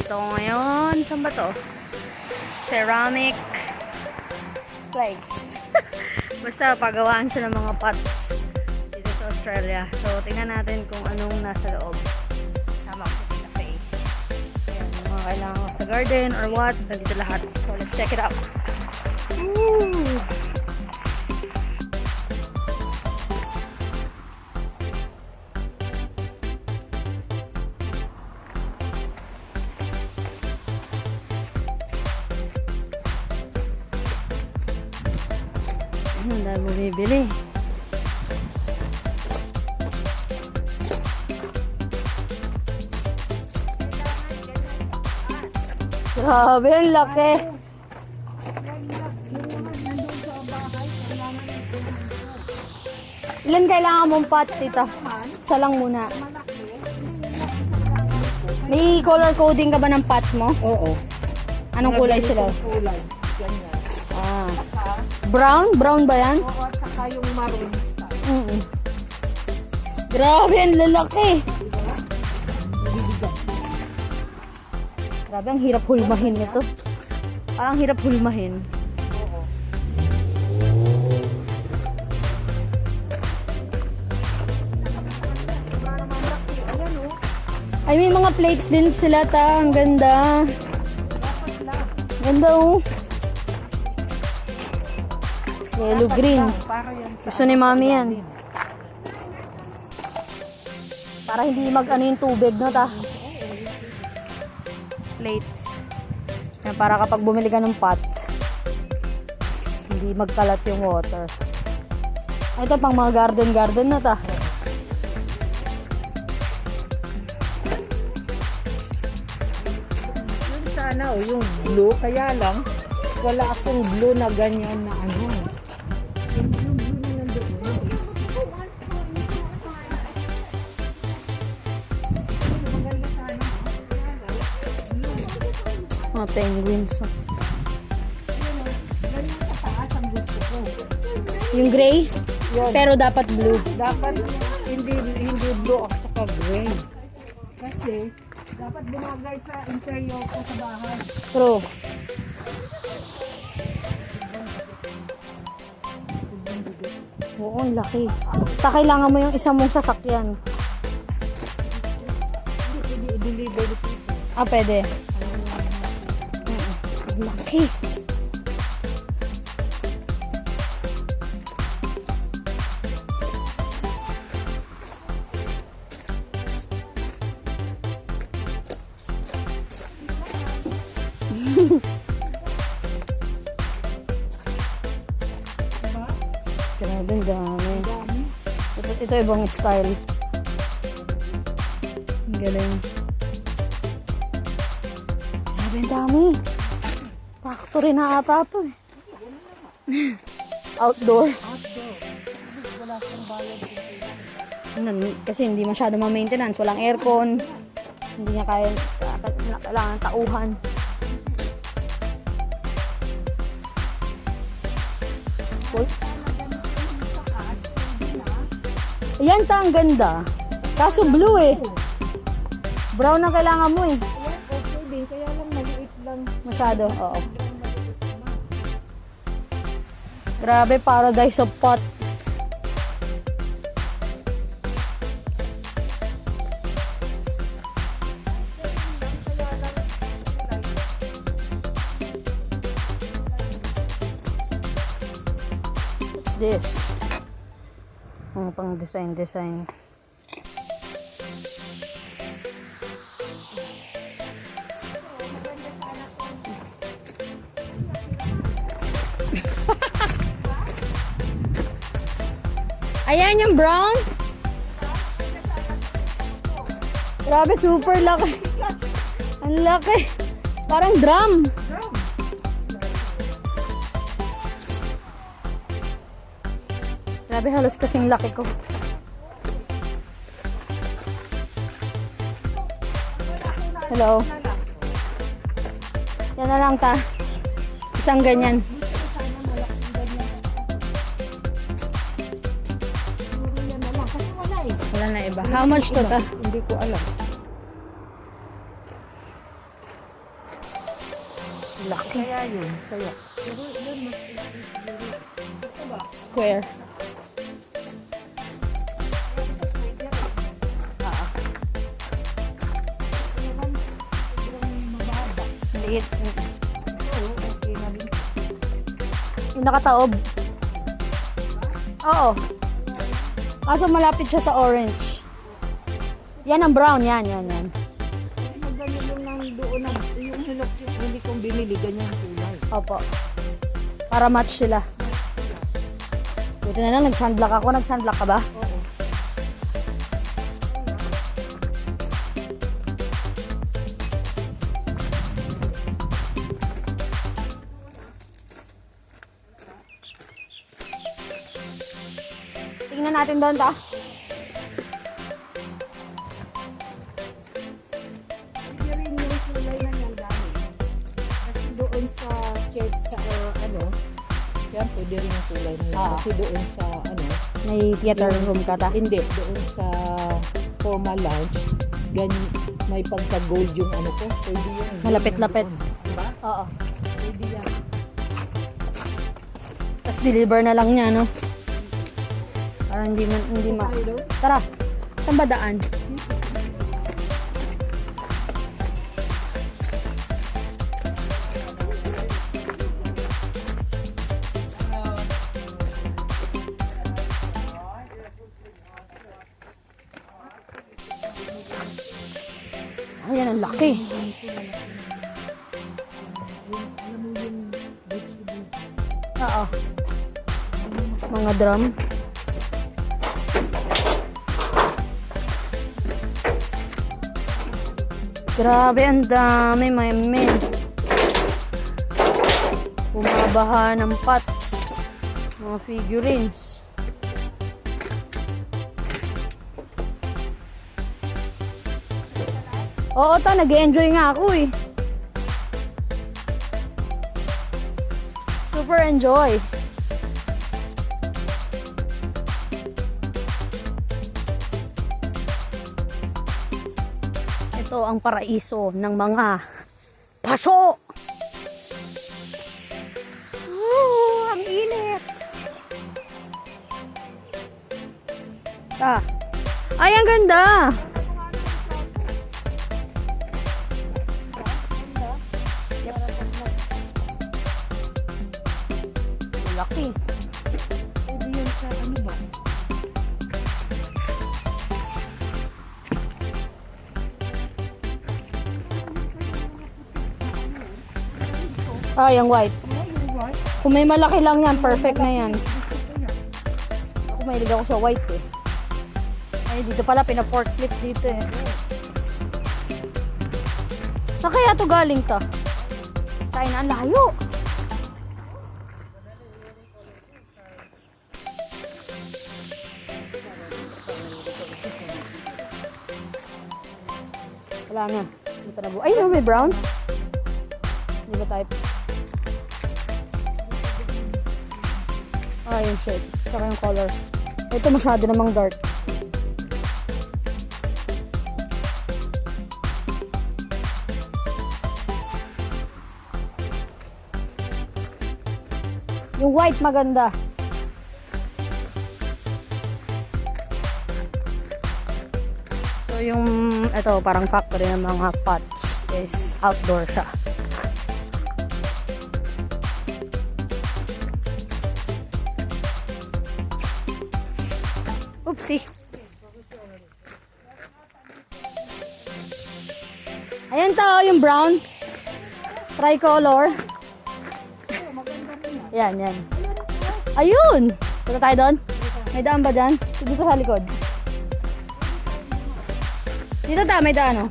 Nandito ko ngayon. Saan ba to? Ceramic place. Basta pagawaan siya ng mga pots dito sa Australia. So, tingnan natin kung anong nasa loob. Sama ko sa cafe. Ayan, yung mga kailangan ko sa garden or what. Nandito lahat. So, let's check it out. Woo! Ang dami bumibili. Grabe, ang laki. Ilan kailangan mong pot, tita? Isa lang muna. May color coding ka ba ng pot mo? Oo. Anong kulay sila? Kulay. Ganyan. Ah. Brown? Brown ba yan? Oo, at saka yung maroon. Grabe, ang lalaki. Grabe, ang hirap hulmahin nito. Parang hirap hulmahin. Oo. Ayan o. Ay, may mga plates din sila, ta. Ang ganda. Ganda, oh. Yellow green. Para yan sa Gusto ni mami yan. Para hindi mag-ano yung tubig, no, ta? Plates. Yan, para kapag bumili ka ng pot, hindi magkalat yung water. Ito pang mga garden na, ta. yun sana o yung blue. Kaya lang, wala akong blue na ganyan na ano. Mga penguins. Oh. Yung gray, Yun. pero dapat blue. Dapat hindi blue at saka gray. Kasi dapat bumagay sa interior ko sa bahay. True. Oo, ang laki. Kailangan mo yung isa mong sasakyan. Hindi i-deliver dito. Ah, pwede. Ang laki. Grabe, ang dami. Ito ibang style. Ang galing. Grabe, ang dami. Factory na ata ito eh. Outdoor. Kasi hindi masyado ma-maintenance. Walang aircon. Hindi niya kailangan tauhan. Ayan, ta, ang ganda. Kaso blue eh. Brown ang kailangan mo eh. Okay din, kaya lang maliit lang. Masyado, oo. Grabe, paradise of pot. What's this? Pang design. Ayan yung brown. Grabe, super laki. Ang laki. Parang drum. Grabe, halos kasing laki ko. Hello. Yan na lang, ta. Isang ganyan. Wala na iba. How much to, ta? Hindi ko alam. Kaya yun, kaya. Pero doon mas siguro. Ito ba? Square. Ah, Sobrang mababa. liit. Oo, okay na rin. Yung nakataob. Oo. Kaso malapit siya sa orange. Yan ang brown. Yan. Kasi magganyan yung nang doon na, yung hilok yung huli kong binili, ganyan kulay. Opo. Para match sila. Buti na lang, nag-sunblock ako. Nag-sunblock ka ba? Oo. Tingnan natin doon, ta. Hindi rin yung kulay na yan dami. Kasi doon sa church, sa ano, yan pwede rin yung kulay na yan. Ah. Kasi doon sa ano, May theater room ka, ta. hindi, doon sa formal lounge, ganyan, may pagka-gold yung ano ko. Pwede yun. Malapit-lapit. Diba? Oo. Pwede yan. Tapos deliver na lang niya, no? Para hindi ma... Tayo daw? Tara, saan ba daan? Ayan, ang laki. Alam mo yung Oo. Mga drum. Grabe, ang dami, my men. Bumabaha ng pots. Mga figurines. Oo, ta, nag-enjoy nga ako eh. Super enjoy. Ito ang paraiso ng mga paso. Ang init. Ay, ang ganda. Laki. pwede yun sa ano ba? Ay, ang white. Yung white. Kung may malaki lang yan, perfect na yan. Ako mahilig ako sa white eh. Ay, dito pala, pina-forklift dito eh. Saan kaya to galing ta? China, ang layo. Wala na. Hindi pa nabuo. Ay, no, may brown. Hindi ba type? Ah, yung shade. Saka yung color. Ito masyado namang dark. Yung white maganda. So yung ito parang factory ng mga pots is outdoor siya. Oopsie. Ayan tao yung brown. Tricolor. Yan. Ayun! Punta tayo doon? May daan ba dyan? Dito sa likod. Dito ta, may daan oh.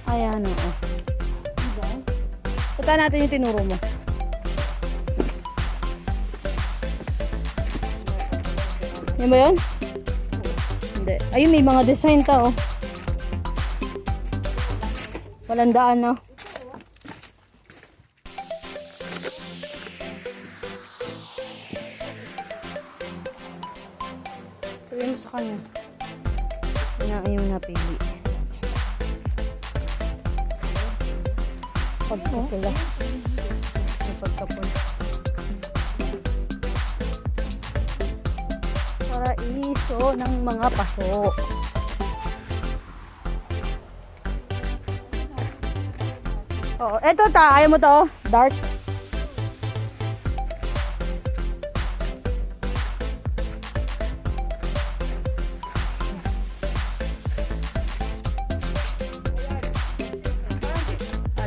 Ayan oo. Punta natin yung tinuro mo. Yan ba yun? Hindi. Ayun, may mga design ta, oh. Walang daan, no? Bigay mo sa kanya. Yung napili. Pagkapula. Yung pagkapula. Paraiso ng mga paso. Oo. Eto ta. Ayaw mo to? Dark.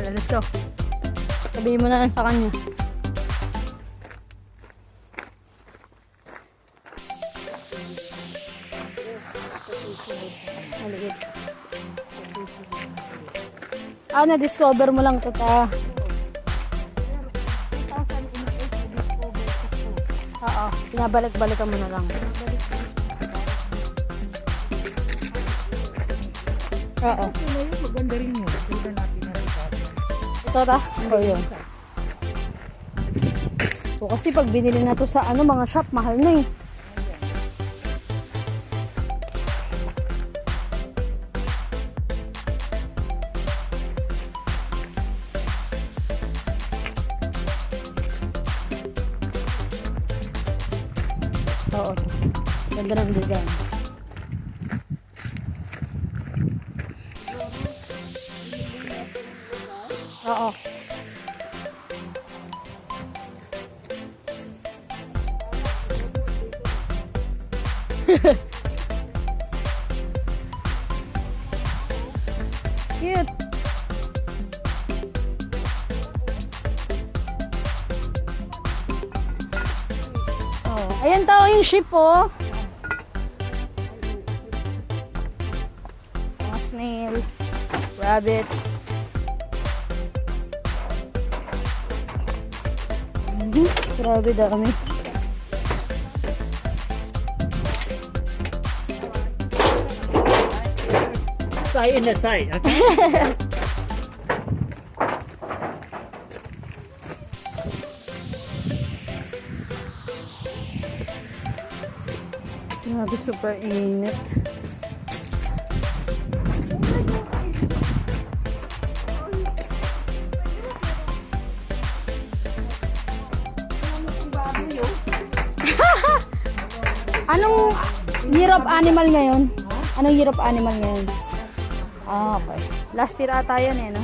Let's go. Sabihin mo na lang sa kanya. Maliit. Na-discover mo lang ito, ta. 2008 na-discover ko. Oo. Pinabalik-balikan mo na lang. Oo. Kasi na yun, maganda rin yun. Tulad natin na rin. Ito, ta. O, yun. So, kasi pag binili na to sa mga shop, mahal na eh. Oo. Ganda ng design. Oo. Cute. Oh, ayan tao yung ship oh. Mga snail, rabbit. Grabe dami. Stay in the side, okay? Grabe, super init. Anong year of animal ngayon? Anong year of animal ngayon? Ah, okay. Last year ata yan eh, no?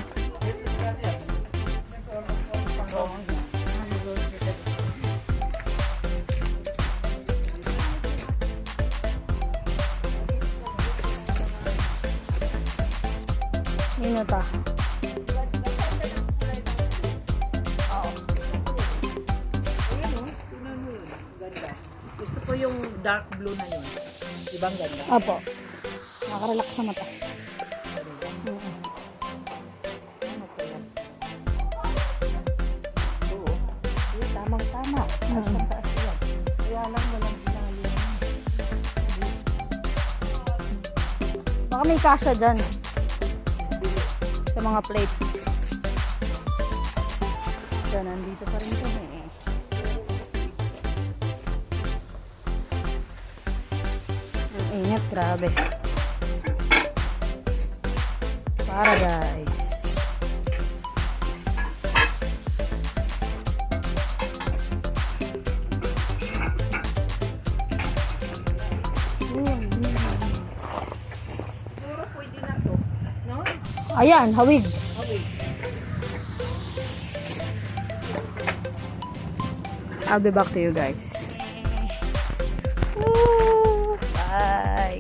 Nino ta? Gusto ko yung dark blue na yun. Ibang ganda. Opo. Nakarelax sa mata. Oo. Tamang-tama. Taas na taas yan. Kaya lang walang ilalim. Baka may kasya dyan. Sa mga plate. So, nandito pa rin kami. Ang ingat, grabe. Paradise. Siguro pwede na to. No? Ayan, hawig. Okay. I'll be back to you guys. Woo! Bye.